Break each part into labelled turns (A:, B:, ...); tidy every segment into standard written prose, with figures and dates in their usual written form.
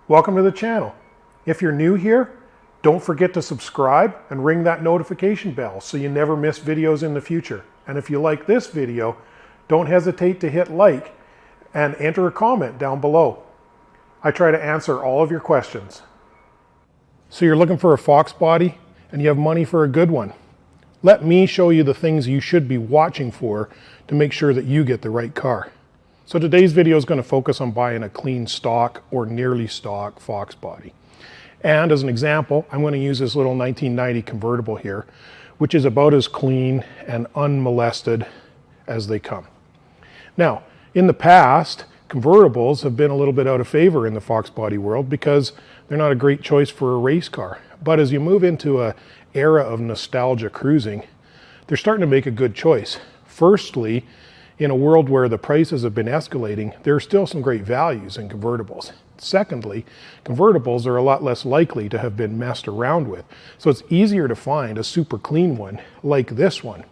A: Welcome to the channel. If you're new here, don't forget to subscribe and ring that notification bell so you never miss videos in the future. And if you like this video, don't hesitate to hit like and enter a comment down below. I try to answer all of your questions. So you're looking for a Foxbody and you have money for a good one. Let me show you the things you should be watching for to make sure that you get the right car. So today's video is going to focus on buying a clean stock or nearly stock Foxbody. And as an example, I'm going to use this little 1990 convertible here, which is about as clean and unmolested as they come. Now, in the past, convertibles have been a little bit out of favor in the Foxbody world because they're not a great choice for a race car. But as you move into an era of nostalgia cruising, they're starting to make a good choice. Firstly, in a world where the prices have been escalating, there are still some great values in convertibles. Secondly, convertibles are a lot less likely to have been messed around with, so it's easier to find a super clean one like this one.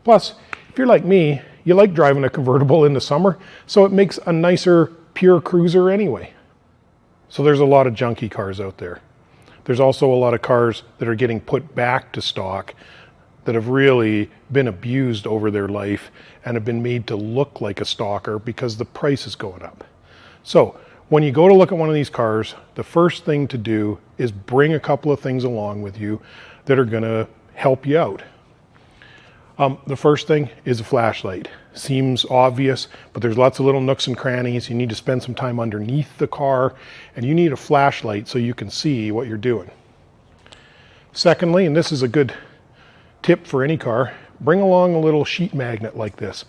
A: Plus, if you're like me, you like driving a convertible in the summer, so it makes a nicer, pure cruiser anyway. So there's a lot of junky cars out there. There's also a lot of cars that are getting put back to stock that have really been abused over their life and have been made to look like a stalker because the price is going up. So when you go to look at one of these cars, the first thing to do is bring a couple of things along with you that are going to help you out. The first thing is a flashlight. Seems obvious, but there's lots of little nooks and crannies. You need to spend some time underneath the car, and you need a flashlight so you can see what you're doing. Secondly, and this is a good tip for any car, bring along a little sheet magnet like this.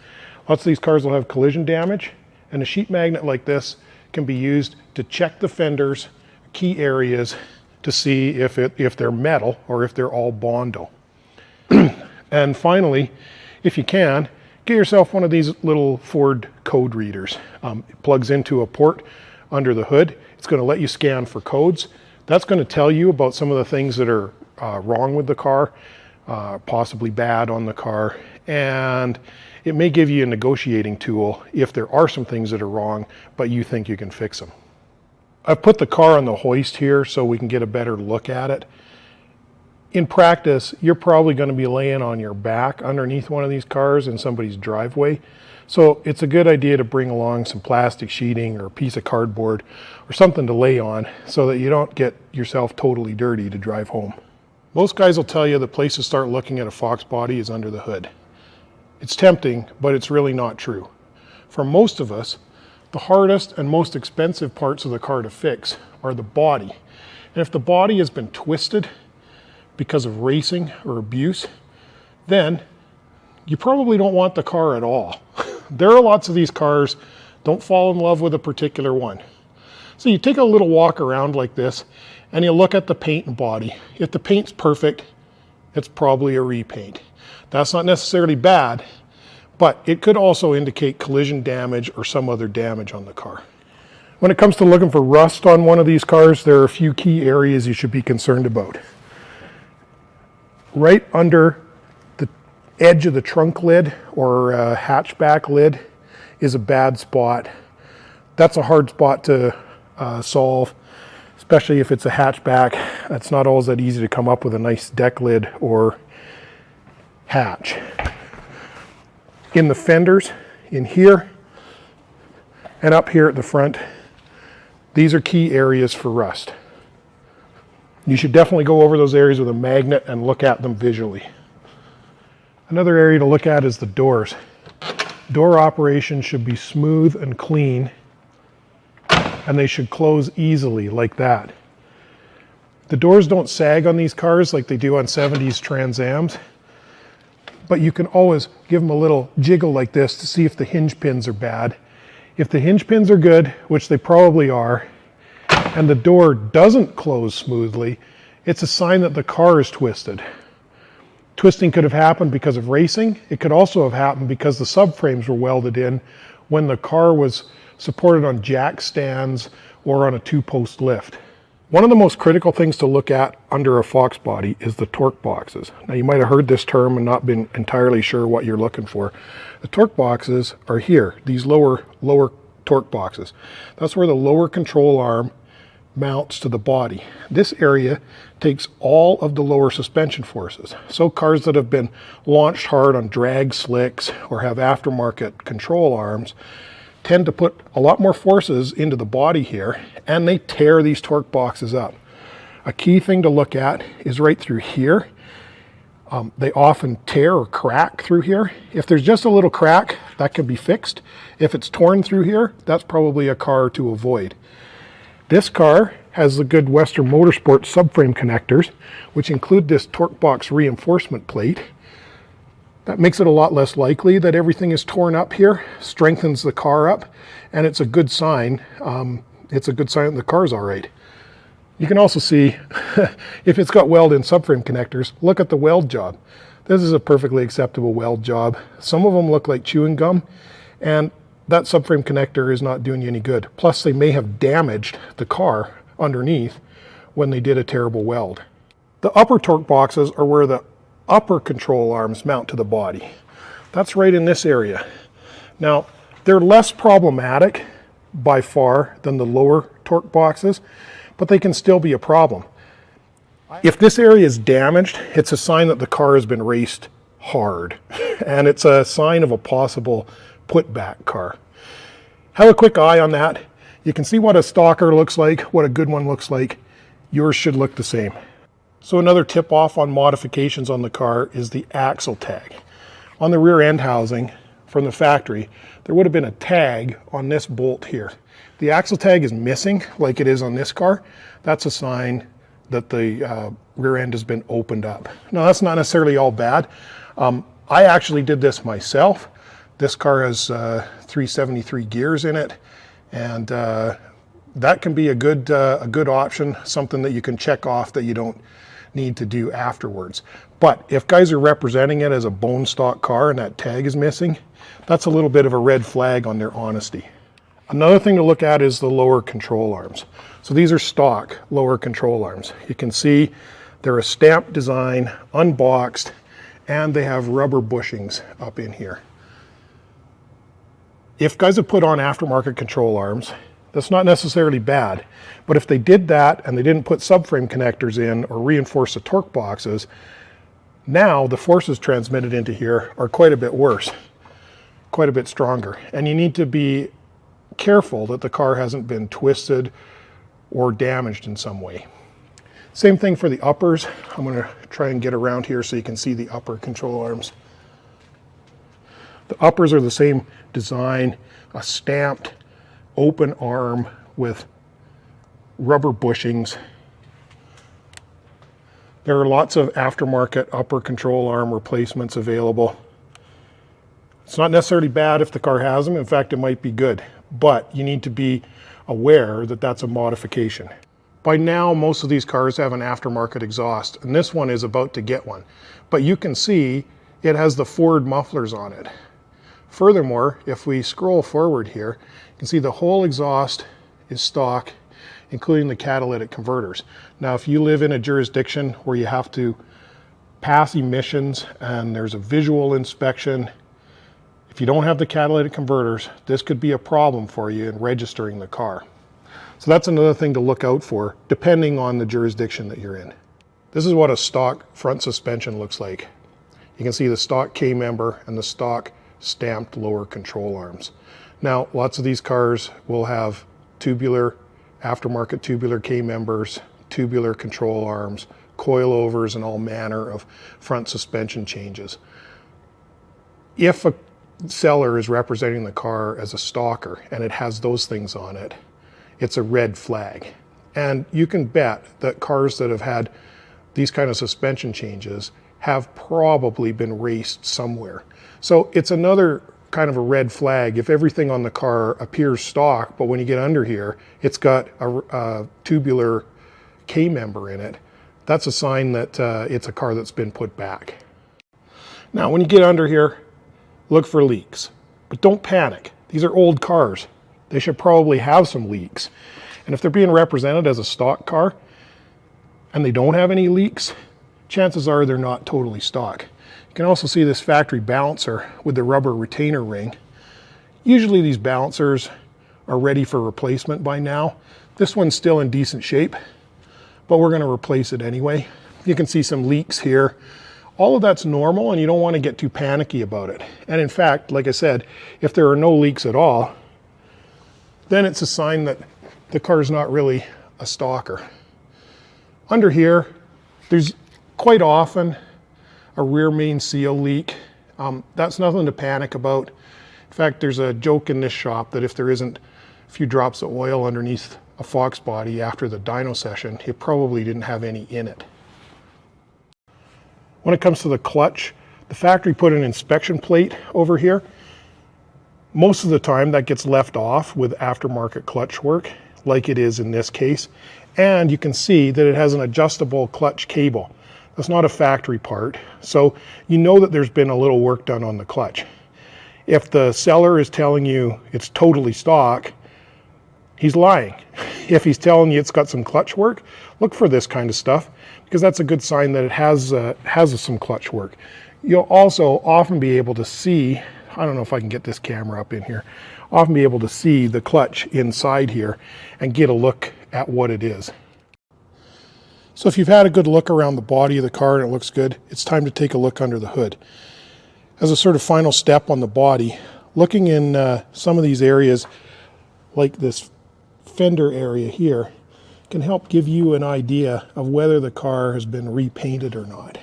A: Lots of these cars will have collision damage, and a sheet magnet like this can be used to check the fenders, key areas, to see if they're metal or if they're all Bondo. And finally, if you can, get yourself one of these little Ford code readers. It plugs into a port under the hood. It's going to let you scan for codes. That's going to tell you about some of the things that are wrong with the car, possibly bad on the car, and it may give you a negotiating tool if there are some things that are wrong, but you think you can fix them. I've put the car on the hoist here so we can get a better look at it. In practice, you're probably going to be laying on your back underneath one of these cars in somebody's driveway. So it's a good idea to bring along some plastic sheeting or a piece of cardboard or something to lay on so that you don't get yourself totally dirty to drive home. Most guys will tell you the place to start looking at a Foxbody is under the hood. It's tempting, but it's really not true. For most of us, the hardest and most expensive parts of the car to fix are the body. And if the body has been twisted because of racing or abuse, then you probably don't want the car at all. There are lots of these cars. Don't fall in love with a particular one. So you take a little walk around like this and you look at the paint and body. If the paint's perfect, it's probably a repaint. That's not necessarily bad, but it could also indicate collision damage or some other damage on the car. When it comes to looking for rust on one of these cars, there are a few key areas you should be concerned about. Right under the edge of the trunk lid or hatchback lid is a bad spot. That's a hard spot to solve, especially if it's a hatchback. It's not always that easy to come up with a nice deck lid or hatch. In the fenders, in here and up here at the front, these are key areas for rust. You should definitely go over those areas with a magnet and look at them visually. Another area to look at is the doors. Door operation should be smooth and clean, and they should close easily like that. The doors don't sag on these cars like they do on 70s Trans Ams, but you can always give them a little jiggle like this to see if the hinge pins are bad. If the hinge pins are good, which they probably are, and the door doesn't close smoothly, it's a sign that the car is twisted. Twisting could have happened because of racing. It could also have happened because the subframes were welded in when the car was supported on jack stands or on a two-post lift. One of the most critical things to look at under a Foxbody is the torque boxes. Now you might have heard this term and not been entirely sure what you're looking for. The torque boxes are here, these lower torque boxes. That's where the lower control arm mounts to the body. This area takes all of the lower suspension forces. So cars that have been launched hard on drag slicks or have aftermarket control arms tend to put a lot more forces into the body here, and they tear these torque boxes up. A key thing to look at is right through here. They often tear or crack through here. If there's just a little crack, that can be fixed. If it's torn through here, that's probably a car to avoid. This car has the good Western Motorsport subframe connectors, which include this torque box reinforcement plate. That makes it a lot less likely that everything is torn up here, strengthens the car up, and it's a good sign. It's a good sign that the car's all right. You can also see if it's got weld-in subframe connectors, look at the weld job. This is a perfectly acceptable weld job. Some of them look like chewing gum, and that subframe connector is not doing you any good. Plus, they may have damaged the car underneath when they did a terrible weld. The upper torque boxes are where the upper control arms mount to the body. That's right in this area. Now, they're less problematic by far than the lower torque boxes, but they can still be a problem. If this area is damaged, it's a sign that the car has been raced hard, and it's a sign of a possible put-back car. Have a quick eye on that. You can see what a stalker looks like, what a good one looks like. Yours should look the same. So another tip off on modifications on the car is the axle tag. On the rear end housing from the factory, there would have been a tag on this bolt here. The axle tag is missing like it is on this car. That's a sign that the rear end has been opened up. Now, that's not necessarily all bad. I actually did this myself. This car has 373 gears in it, and that can be a good option, something that you can check off that you don't need to do afterwards. But if guys are representing it as a bone stock car and that tag is missing, that's a little bit of a red flag on their honesty. Another thing to look at is the lower control arms. So these are stock lower control arms. You can see they're a stamped design, unboxed, and they have rubber bushings up in here. If guys have put on aftermarket control arms, that's not necessarily bad, but if they did that and they didn't put subframe connectors in or reinforce the torque boxes, now the forces transmitted into here are quite a bit worse, quite a bit stronger. And you need to be careful that the car hasn't been twisted or damaged in some way. Same thing for the uppers. I'm going to try and get around here so you can see the upper control arms. The uppers are the same design, a stamped open arm with rubber bushings. There are lots of aftermarket upper control arm replacements available. It's not necessarily bad if the car has them. In fact, it might be good, but you need to be aware that that's a modification. By now, most of these cars have an aftermarket exhaust, and this one is about to get one. But you can see it has the Ford mufflers on it. Furthermore, if we scroll forward here, you can see the whole exhaust is stock, including the catalytic converters. Now, if you live in a jurisdiction where you have to pass emissions and there's a visual inspection, if you don't have the catalytic converters, this could be a problem for you in registering the car. So that's another thing to look out for, depending on the jurisdiction that you're in. This is what a stock front suspension looks like. You can see the stock K-member and the stock stamped lower control arms. Now, lots of these cars will have tubular, aftermarket tubular K-members, tubular control arms, coilovers, and all manner of front suspension changes. If a seller is representing the car as a stalker and it has those things on it, it's a red flag. And you can bet that cars that have had these kind of suspension changes have probably been raced somewhere. So it's another kind of a red flag if everything on the car appears stock, but when you get under here, it's got a tubular K-member in it. That's a sign that it's a car that's been put back. Now, when you get under here, look for leaks, but don't panic. These are old cars. They should probably have some leaks. And if they're being represented as a stock car and they don't have any leaks, chances are they're not totally stock. You can also see this factory balancer with the rubber retainer ring. Usually these balancers are ready for replacement by now. This one's still in decent shape, but we're going to replace it anyway. You can see some leaks here. All of that's normal, and you don't want to get too panicky about it. And in fact, like I said, if there are no leaks at all, then it's a sign that the car is not really a stalker. Under here, there's quite often a rear main seal leak. That's nothing to panic about. In fact, there's a joke in this shop that if there isn't a few drops of oil underneath a Foxbody after the dyno session, it probably didn't have any in it. When it comes to the clutch, the factory put an inspection plate over here. Most of the time that gets left off with aftermarket clutch work, like it is in this case. And you can see that it has an adjustable clutch cable. That's not a factory part, so you know that there's been a little work done on the clutch. If the seller is telling you it's totally stock, he's lying. If he's telling you it's got some clutch work, look for this kind of stuff, because that's a good sign that it has some clutch work. You'll also often be able to see, I don't know if I can get this camera up in here, often be able to see the clutch inside here and get a look at what it is. So if you've had a good look around the body of the car and it looks good, it's time to take a look under the hood. As a sort of final step on the body, looking in some of these areas, like this fender area here, can help give you an idea of whether the car has been repainted or not.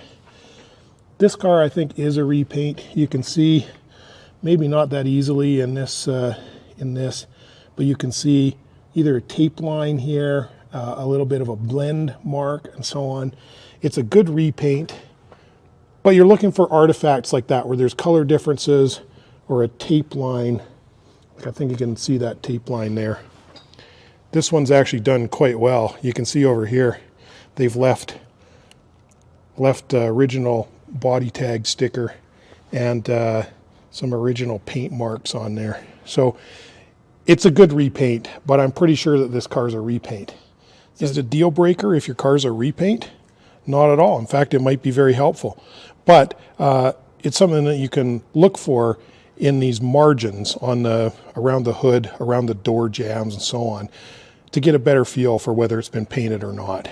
A: This car, I think, is a repaint. You can see, maybe not that easily in this, but you can see either a tape line here, a little bit of a blend mark, and so on. It's a good repaint, but you're looking for artifacts like that where there's color differences or a tape line. Like I think you can see that tape line there. This one's actually done quite well. You can see over here they've left original body tag sticker and some original paint marks on there. So it's a good repaint, but I'm pretty sure that this car's a repaint. Is it a deal breaker if your car's a repaint? Not at all. In fact, it might be very helpful. But it's something that you can look for in these margins on around the hood, around the door jambs and so on, to get a better feel for whether it's been painted or not.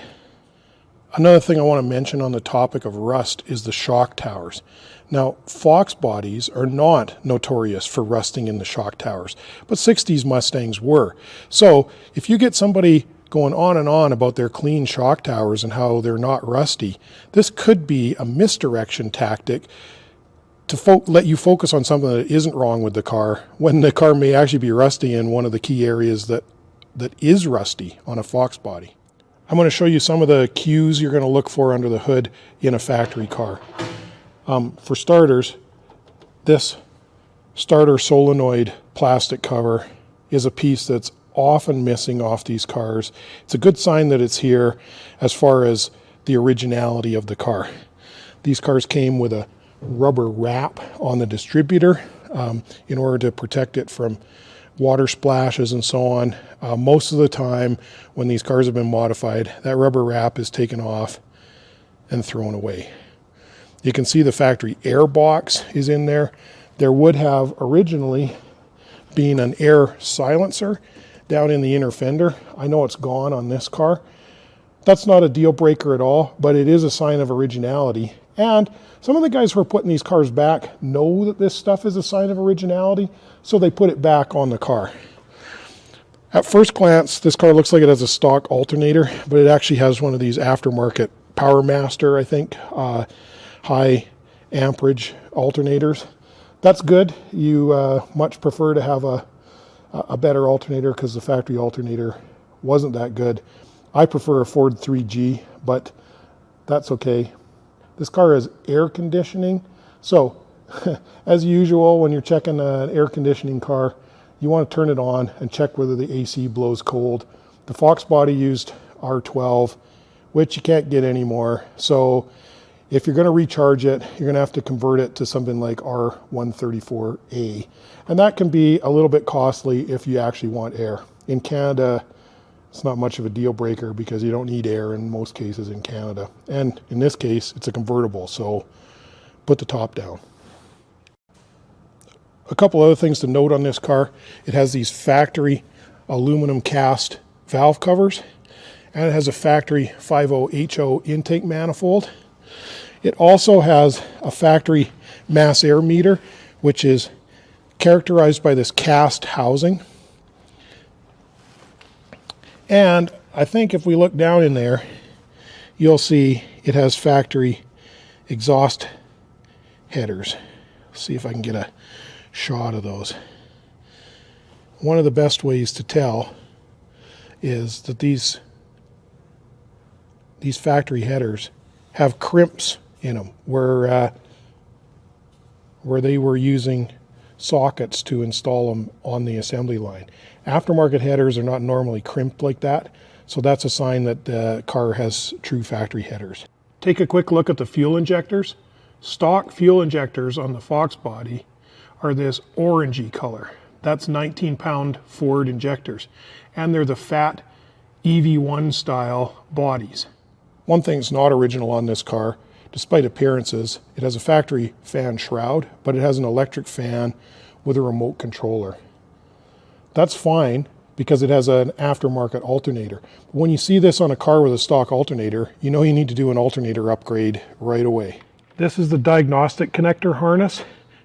A: Another thing I want to mention on the topic of rust is the shock towers. Now, Foxbodies are not notorious for rusting in the shock towers, but 60s Mustangs were. So if you get somebody going on and on about their clean shock towers and how they're not rusty, this could be a misdirection tactic to let you focus on something that isn't wrong with the car, when the car may actually be rusty in one of the key areas that is rusty on a Foxbody. I'm going to show you some of the cues you're going to look for under the hood in a factory car. For starters, this starter solenoid plastic cover is a piece that's often missing off these cars. It's a good sign that it's here as far as the originality of the car. These cars came with a rubber wrap on the distributor in order to protect it from water splashes and so on. Most of the time when these cars have been modified, that rubber wrap is taken off and thrown away. You can see the factory air box is in there. There would have originally been an air silencer down in the inner fender. I know it's gone on this car. That's not a deal breaker at all, but it is a sign of originality. And some of the guys who are putting these cars back know that this stuff is a sign of originality, so they put it back on the car. At first glance, this car looks like it has a stock alternator, but it actually has one of these aftermarket Power Master, I think, high amperage alternators. That's good. You much prefer to have a better alternator because the factory alternator wasn't that good. I prefer a Ford 3G, but that's okay. This car has air conditioning. So as usual, when you're checking an air conditioning car, you want to turn it on and check whether the AC blows cold. The Foxbody used R12, which you can't get anymore. So if you're going to recharge it, you're going to have to convert it to something like R134A. And that can be a little bit costly if you actually want air. In Canada, it's not much of a deal breaker because you don't need air in most cases in Canada. And in this case, it's a convertible, so put the top down. A couple other things to note on this car. It has these factory aluminum cast valve covers, and it has a factory 50HO intake manifold. It also has a factory mass air meter, which is characterized by this cast housing. And I think if we look down in there, you'll see it has factory exhaust headers. See if I can get a shot of those. One of the best ways to tell is that these factory headers have crimps in them where they were using sockets to install them on the assembly line. Aftermarket headers are not normally crimped like that, so that's a sign that the car has true factory headers. Take a quick look at the fuel injectors. Stock fuel injectors on the Foxbody are this orangey color. That's 19-pound Ford injectors, and they're the fat EV1 style bodies. One thing that's not original on this car, despite appearances, it has a factory fan shroud, but it has an electric fan with a remote controller. That's fine because it has an aftermarket alternator. But when you see this on a car with a stock alternator, you know you need to do an alternator upgrade right away. This is the diagnostic connector harness.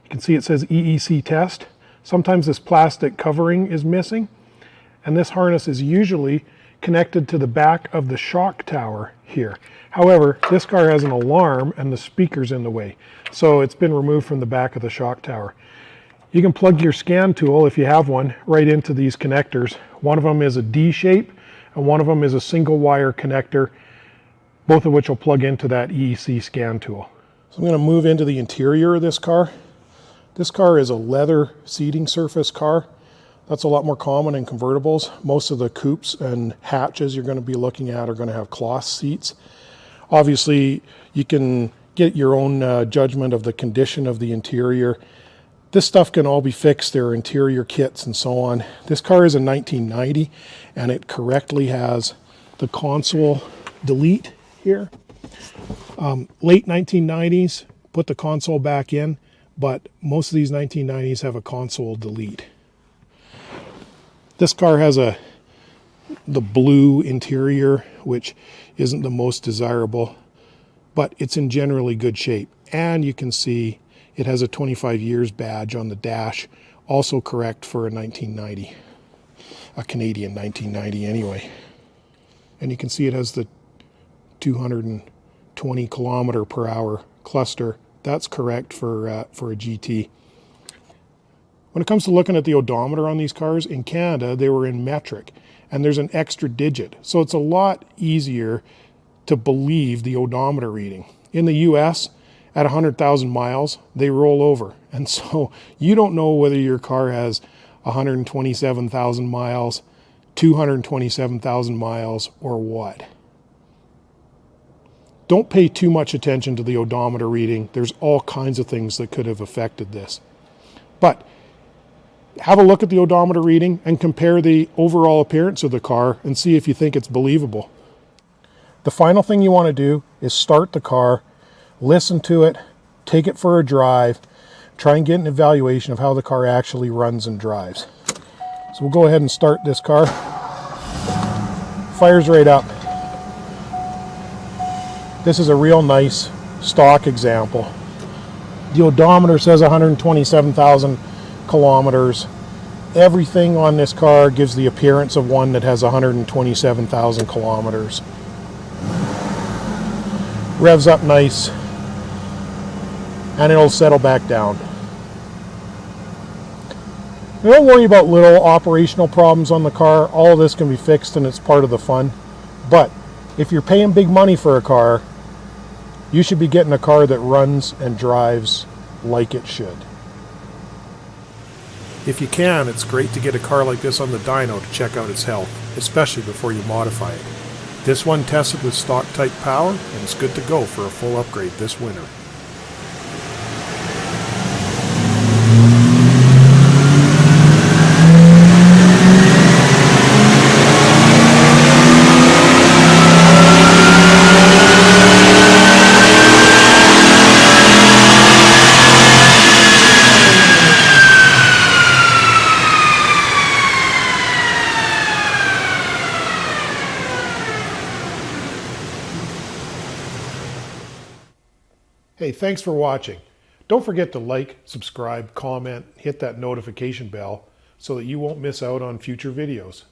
A: You can see it says EEC test. Sometimes this plastic covering is missing, and this harness is usually connected to the back of the shock tower here. However, this car has an alarm and the speaker's in the way, so it's been removed from the back of the shock tower. You can plug your scan tool, if you have one, right into these connectors. One of them is a D shape and one of them is a single wire connector, both of which will plug into that EEC scan tool. So I'm going to move into the interior of this car. This car is a leather seating surface car. That's a lot more common in convertibles. Most of the coupes and hatches you're going to be looking at are going to have cloth seats. Obviously, you can get your own judgment of the condition of the interior. This stuff can all be fixed. There are interior kits and so on. This car is a 1990, and it correctly has the console delete here. Late 1990s, put the console back in, but most of these 1990s have a console delete. This car has the blue interior, which isn't the most desirable, but it's in generally good shape. And you can see it has a 25 years badge on the dash, also correct for a 1990, a Canadian 1990 anyway. And you can see it has the 220 kilometer per hour cluster. That's correct for a GT. When it comes to looking at the odometer on these cars, in Canada, they were in metric, and there's an extra digit. So it's a lot easier to believe the odometer reading. In the US, at 100,000 miles, they roll over. And so you don't know whether your car has 127,000 miles, 227,000 miles, or what. Don't pay too much attention to the odometer reading. There's all kinds of things that could have affected this. But have a look at the odometer reading and compare the overall appearance of the car and see if you think it's believable. The final thing you want to do is start the car, listen to it, take it for a drive, try and get an evaluation of how the car actually runs and drives. So we'll go ahead and start this car. Fires right up. This is a real nice stock example. The odometer says 127,000 kilometers. Everything on this car gives the appearance of one that has 127,000 kilometers. Revs up nice, and it'll settle back down. Don't worry about little operational problems on the car. All of this can be fixed and it's part of the fun. But if you're paying big money for a car, you should be getting a car that runs and drives like it should. If you can, it's great to get a car like this on the dyno to check out its health, especially before you modify it. This one tested with stock type power, and it's good to go for a full upgrade this winter. Hey, thanks for watching. Don't forget to like, subscribe, comment, hit that notification bell so that you won't miss out on future videos.